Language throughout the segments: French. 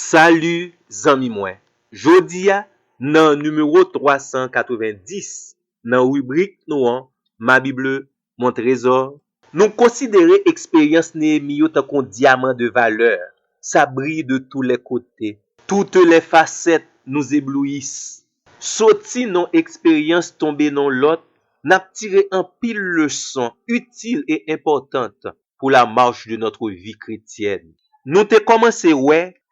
Salut zami mwen. Jodi a nan numéro 390 nan rubrik nou an Ma Bible, mon trésor, nous considérer expérience Néhémie comme un diamant de valeur. Ça brille de tous les côtés. Toutes les facettes nous éblouissent. Sorti non expérience tomber dans l'autre, n'a tiré un pile leçon utile et importante pour la marche de notre vie chrétienne. Nous te commencé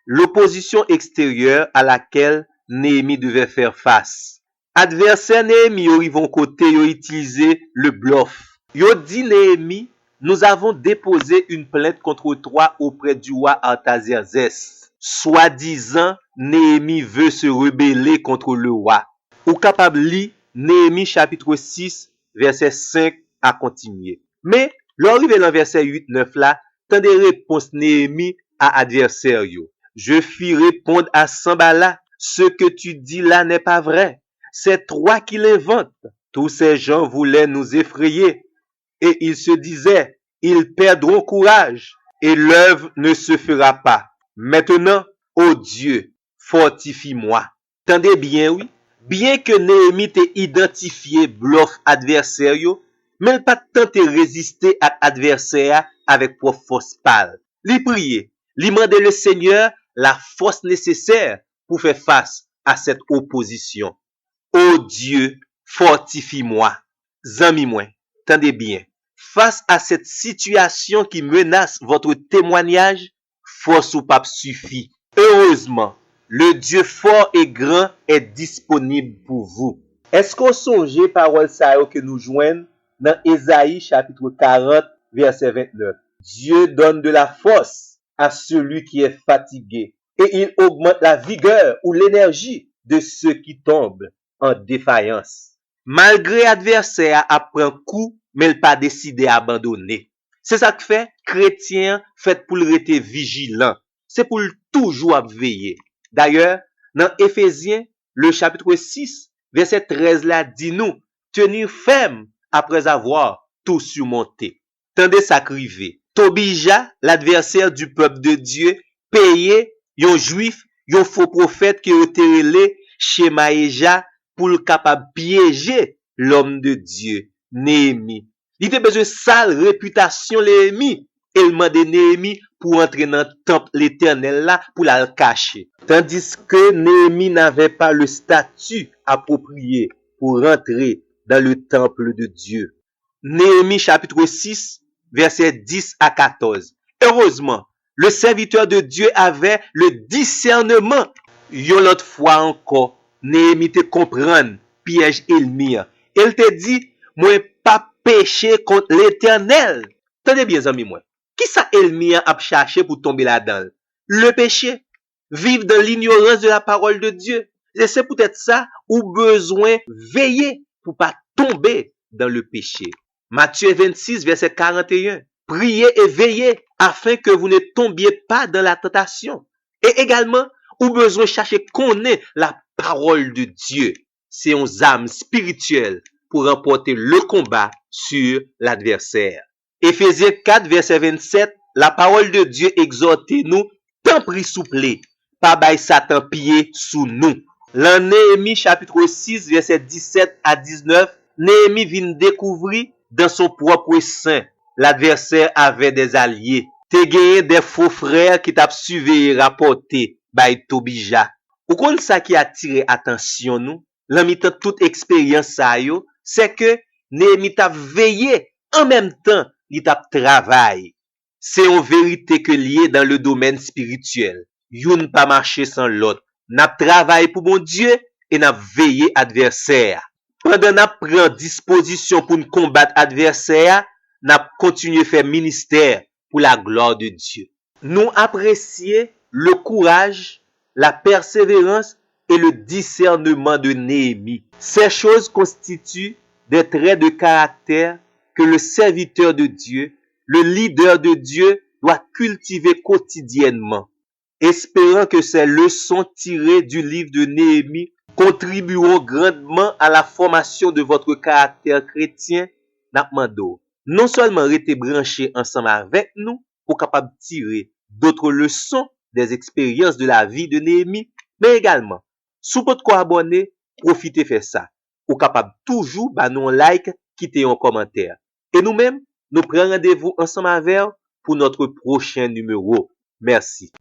l'opposition extérieure à laquelle Néhémie devait faire face. Adversaire Néhémie ils vont côté yo utiliser le bluff. Yo dit Néhémie, nous avons déposé une plainte contre toi auprès du roi Artaxerxès. Soi-disant, Néhémie veut se rebeller contre le roi. Ou capable lire Néhémie chapitre 6 verset 5 à continuer. Mais l'arrivée dans verset 8-9 là, tant des réponses Néhémie à adversaire yo. Je fis répondre à Sambala, ce que tu dis là n'est pas vrai. C'est toi qui l'inventes. Tous ces gens voulaient nous effrayer et ils se disaient, ils perdront courage et l'œuvre ne se fera pas. Maintenant, ô Dieu, fortifie-moi. Tendez bien, oui. Bien que Néhémie t'ait identifié bluff adversaire, mais il pas tenté résister à adversaire avec pour force pâle. Li prier, li mandé le Seigneur la force nécessaire pour faire face à cette opposition. Ô Dieu, fortifie-moi. Zami moi, tendez bien. Face à cette situation qui menace votre témoignage, force ou pape suffit. Heureusement, le Dieu fort et grand est disponible pour vous. Est-ce qu'on songe parole ça que nous joignent dans Ésaïe chapitre 40 verset 29? Dieu donne de la force à celui qui est fatigué et il augmente la vigueur ou l'énergie de ceux qui tombent en défaillance. Malgré adversaire après un coup, mais il pas décidé à abandonner. C'est ça que fait chrétien fait pour rester vigilant. C'est pour toujours veiller. D'ailleurs, dans Éphésiens, le chapitre 6, verset 13 là dit nous, tenir ferme après avoir tout surmonté. Tendez ça criver. Tobija, l'adversaire du peuple de Dieu, payé yon juif, yon faux prophète qui ont été chez Maéja pour le capable piéger l'homme de Dieu, Néhémie. Il était besoin de sale réputation, Néhémie. Et il m'a demandé Néhémie pour entrer dans le temple l'éternel là, pour la cacher. Tandis que Néhémie n'avait pas le statut approprié pour rentrer dans le temple de Dieu. Néhémie chapitre 6, verset 10 à 14. Heureusement, le serviteur de Dieu avait le discernement. Yon l'autre fois encore, Néhémie te comprendre piège Elmire. Elle te dit, moi pas péché contre l'éternel. Tenez bien, amis, moi. Qui ça Elmire a cherché pour tomber là-dedans? Le péché. Vivre dans l'ignorance de la parole de Dieu. Et c'est peut-être ça ou besoin veiller pour pas tomber dans le péché. Matthieu 26, verset 41. Priez et veillez afin que vous ne tombiez pas dans la tentation. Et également, ou besoin chercher connaître la parole de Dieu. C'est une âme spirituelle pour remporter le combat sur l'adversaire. Éphésiens 4, verset 27, la parole de Dieu exhorte nous, tant pris souple, pas bail Satan pied sous nous. Dans Néhémie chapitre 6, verset 17 à 19, Néhémie vient découvrir dans son propre sein, l'adversaire avait des alliés. Te gagné des faux frères qui t'a surveillé rapporté by Tobija. Ou kon ça qui a attiré attention nous, l'ami toute expérience ça yo, c'est que Néhémie t'a veillé en même temps, il t'a travaillé. C'est en vérité que lié dans le domaine spirituel. Youn pas marcher sans l'autre. N'a travaillé pour mon Dieu et n'a veillé adversaire. Pendant n'a prend disposition pour nous combattre adversaire, n'a continué faire ministère pour la gloire de Dieu. Nous apprécions le courage, la persévérance et le discernement de Néhémie. Ces choses constituent des traits de caractère que le serviteur de Dieu, le leader de Dieu, doit cultiver quotidiennement. Espérant que ces leçons tirées du livre de Néhémie contribueront grandement à la formation de votre caractère chrétien, n'apmando. Non seulement rester branché ensemble avec nous pour capable tirer d'autres leçons des expériences de la vie de Néhémie, mais également, sous votre abonné, profitez faire ça. Ou capable toujours bah nous un like, quitter un commentaire. Et nous-mêmes, nous prenons rendez-vous ensemble avec pour notre prochain numéro. Merci.